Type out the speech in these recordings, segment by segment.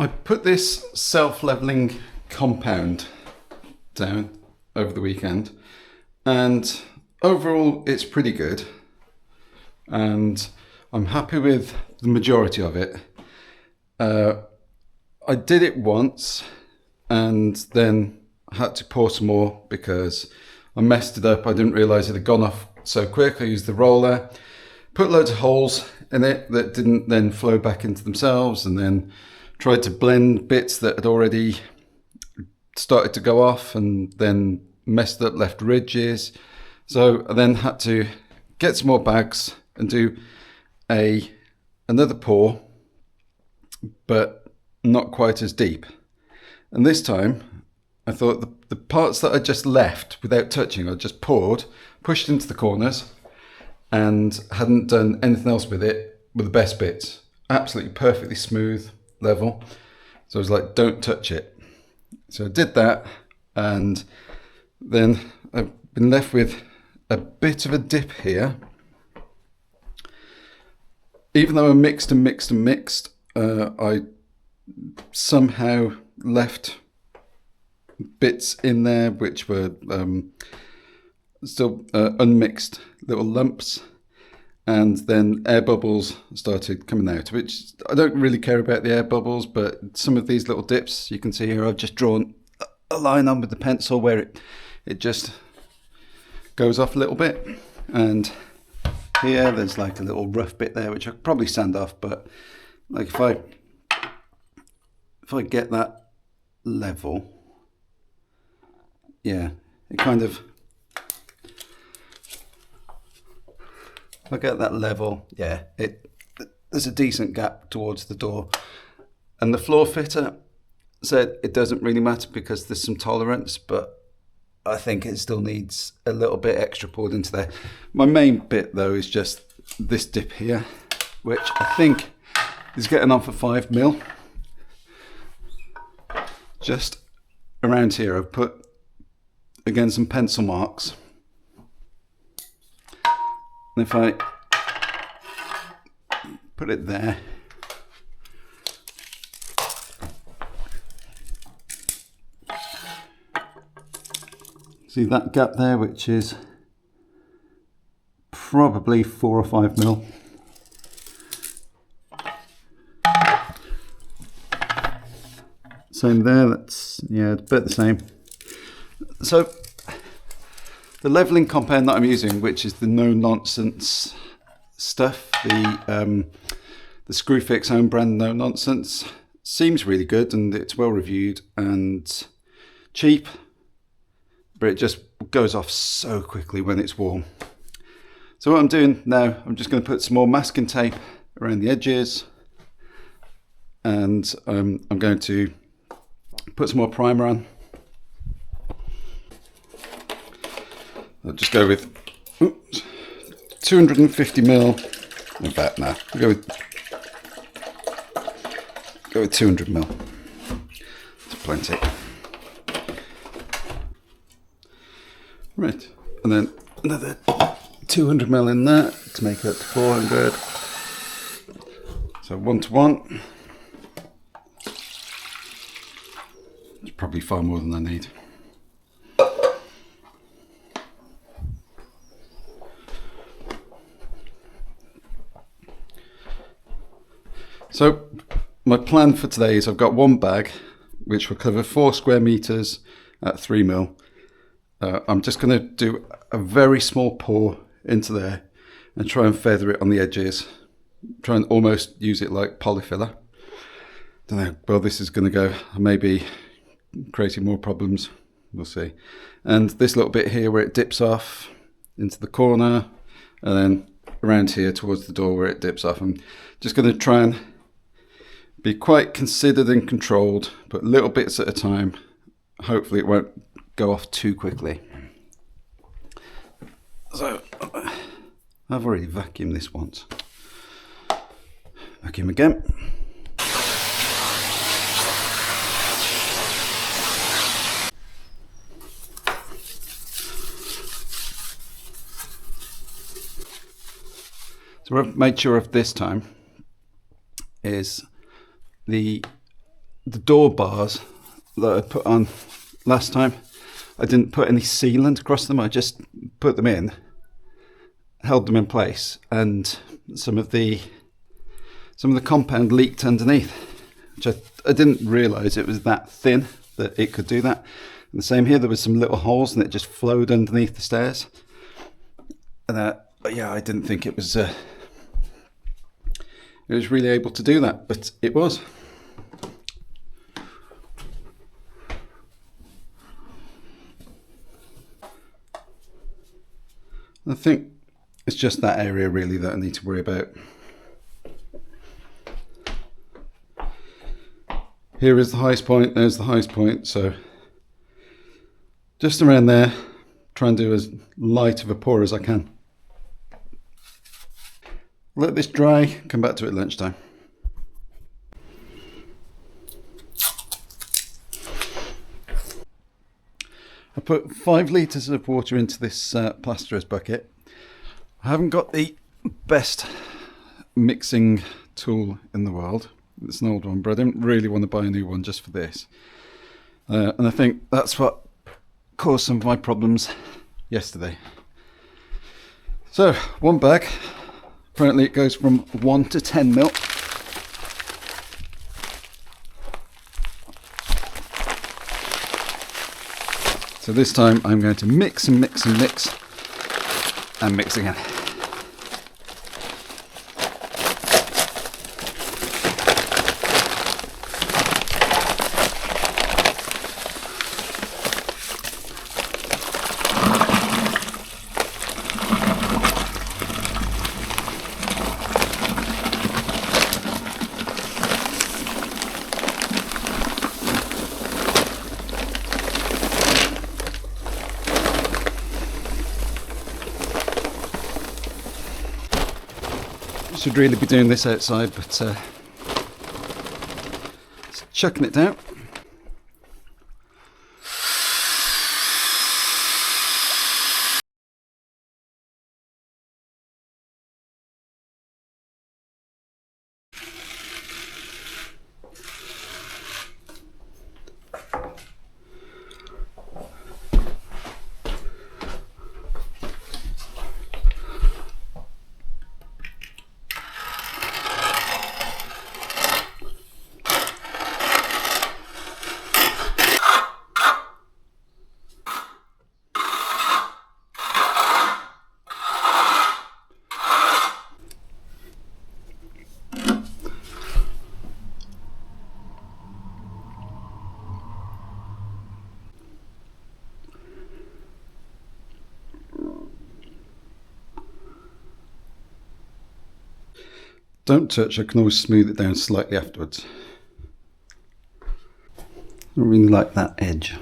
I put this self-leveling compound down over the weekend, and overall it's pretty good, and I'm happy with the majority of it. I did it once and then had to pour some more because I messed it up. I didn't realise it had gone off so quick. I used the roller, put loads of holes in it that didn't then flow back into themselves, and then tried to blend bits that had already started to go off and then messed up, left ridges. So I then had to get some more bags and do another pour, but not quite as deep. And this time I thought the parts that I just left without touching, I just poured, pushed into the corners and hadn't done anything else with it, were the best bits. Absolutely perfectly smooth, level. So I was like, don't touch it. So I did that, and then I've been left with a bit of a dip here. Even though I mixed, I somehow left bits in there which were still unmixed little lumps, and then air bubbles started coming out, which I don't really care about the air bubbles, but some of these little dips you can see here, I've just drawn a line on with the pencil where it just goes off a little bit, and here there's like a little rough bit there which I could probably sand off, but like if I get that level, yeah, it kind of, if I get that level, yeah, there's a decent gap towards the door. And the floor fitter said it doesn't really matter because there's some tolerance, but I think it still needs a little bit extra poured into there. My main bit though is just this dip here, which I think is getting on for 5mm. Just around here I've put again some pencil marks. And if I put it there, see that gap there, which is probably 4 or 5mm. Same there, that's, yeah, it's about the same. So the leveling compound that I'm using, which is the No Nonsense stuff, the Screwfix own brand No Nonsense, seems really good and it's well reviewed and cheap, but it just goes off so quickly when it's warm. So what I'm doing now, I'm just going to put some more masking tape around the edges, and I'm going to put some more primer on. I'll just go with 250mm. In fact, no, I'll go with 200mm. That's plenty. Right, and then another 200mm in there to make it up to 400. So 1 to 1. It's probably far more than I need. So my plan for today is I've got one bag which will cover 4 square meters at 3mm. I'm just going to do a very small pour into there and try and feather it on the edges. Try and almost use it like polyfiller. Don't know, well, this is going to go, maybe creating more problems, we'll see. And this little bit here where it dips off into the corner, and then around here towards the door where it dips off. I'm just going to try and be quite considered and controlled, but little bits at a time. Hopefully it won't go off too quickly. So I've already vacuumed this once. Vacuum again. So what I've made sure of this time is the the door bars that I put on last time, I didn't put any sealant across them. I just put them in, held them in place, and some of the compound leaked underneath, which I didn't realise it was that thin that it could do that. And the same here, there was some little holes and it just flowed underneath the stairs. And but yeah, I didn't think it was really able to do that, but it was. I think it's just that area really that I need to worry about. Here is the highest point, there's the highest point, so just around there, try and do as light of a pour as I can. Let this dry, come back to it at lunchtime. I put 5 litres of water into this plasterer's bucket. I haven't got the best mixing tool in the world. It's an old one, but I didn't really want to buy a new one just for this. And I think that's what caused some of my problems yesterday. So, 1 bag. Apparently it goes from 1 to 10 mil. So this time I'm going to mix and mix and mix and mix again. Should really be doing this outside, but just chucking it down. Don't touch, I can always smooth it down slightly afterwards. I don't really like that edge.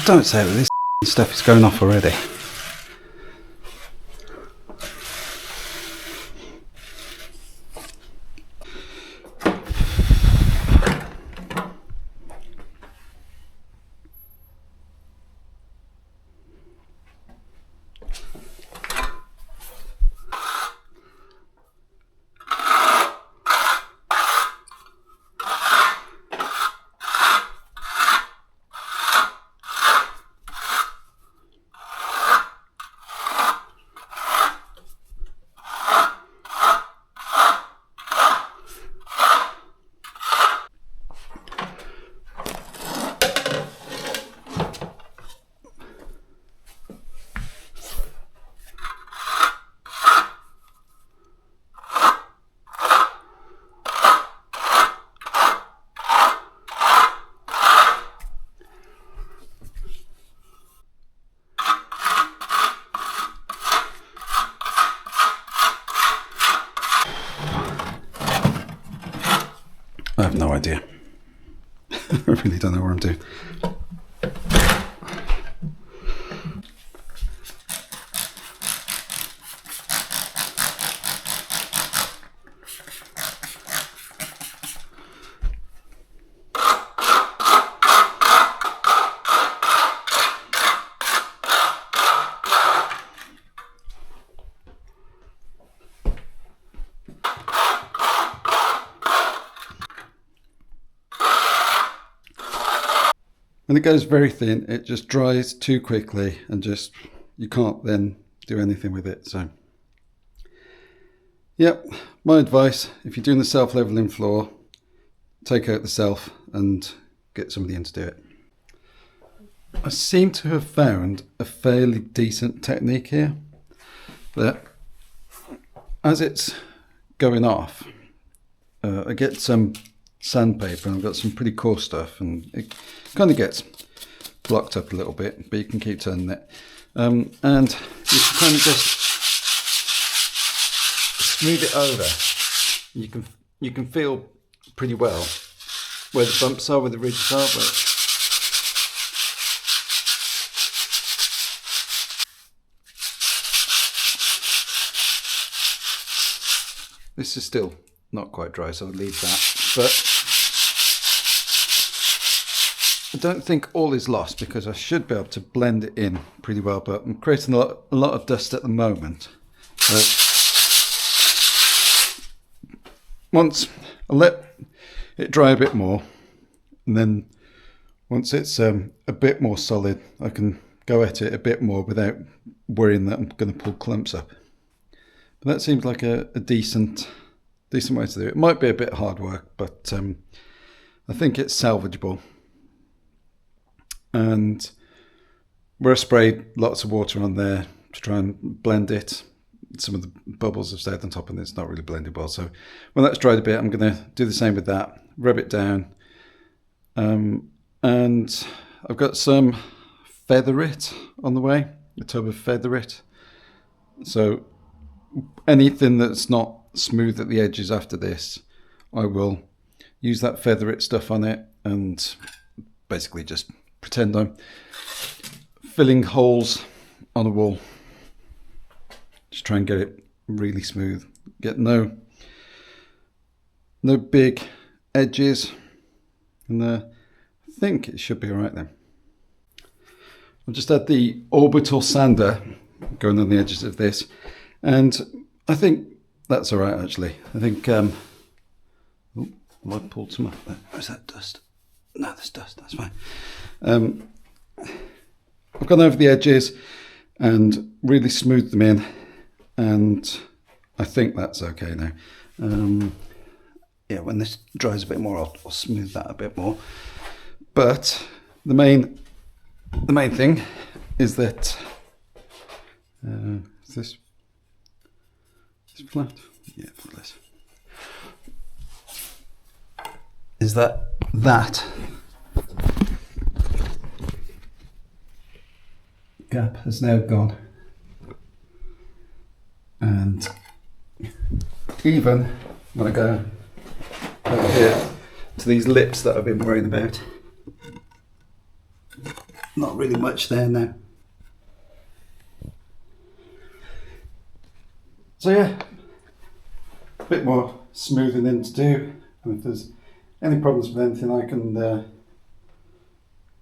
don't say that, this stuff is going off already. I have no idea. I really don't know what I'm doing. And it goes very thin, it just dries too quickly and just, you can't then do anything with it. So, yep, my advice, if you're doing the self-leveling floor, take out the self and get somebody in to do it. I seem to have found a fairly decent technique here, that as it's going off, I get some sandpaper and I've got some pretty coarse stuff, and it kind of gets blocked up a little bit, but you can keep turning it, and you can kind of just smooth it over. You can feel pretty well where the bumps are, where the ridges are, but this is still not quite dry, so I'll leave that. But I don't think all is lost, because I should be able to blend it in pretty well, but I'm creating a lot of dust at the moment. So once I let it dry a bit more, and then once it's a bit more solid, I can go at it a bit more without worrying that I'm going to pull clumps up. But that seems like a decent way to do it. It might be a bit hard work, but I think it's salvageable. And where I sprayed lots of water on there to try and blend it, some of the bubbles have stayed on top and it's not really blended well. So when that's dried a bit, I'm going to do the same with that, rub it down. And I've got some Feather It on the way, a tub of Feather It. So anything that's not smooth at the edges after this, I will use that Feather It stuff on it and basically just pretend I'm filling holes on a wall. Just try and get it really smooth. Get no big edges, and I think it should be all right then. I've just had the orbital sander going on the edges of this, and I think that's all right actually. I think I pulled some up there. Where's that dust? No, there's dust, that's fine. I've gone over the edges and really smoothed them in, and I think that's okay now. Yeah, when this dries a bit more, I'll smooth that a bit more. But the main thing is that is this flat? Yeah, flat. Is that gap has now gone, and even when I go over here to these lips that I've been worrying about, not really much there now. So yeah, a bit more smoothing in to do, and if there's any problems with anything I can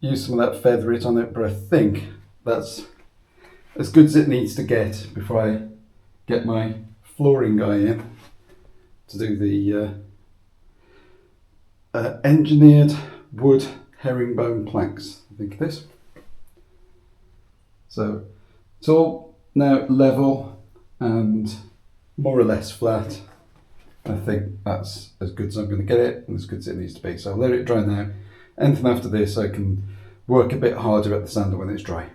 use some of that feather it on it, but I think that's as good as it needs to get before I get my flooring guy in to do the engineered wood herringbone planks, I think it is. So it's all now level and more or less flat. I think that's as good as I'm going to get it and as good as it needs to be. So I'll let it dry now. Anything after this I can work a bit harder at the sander when it's dry.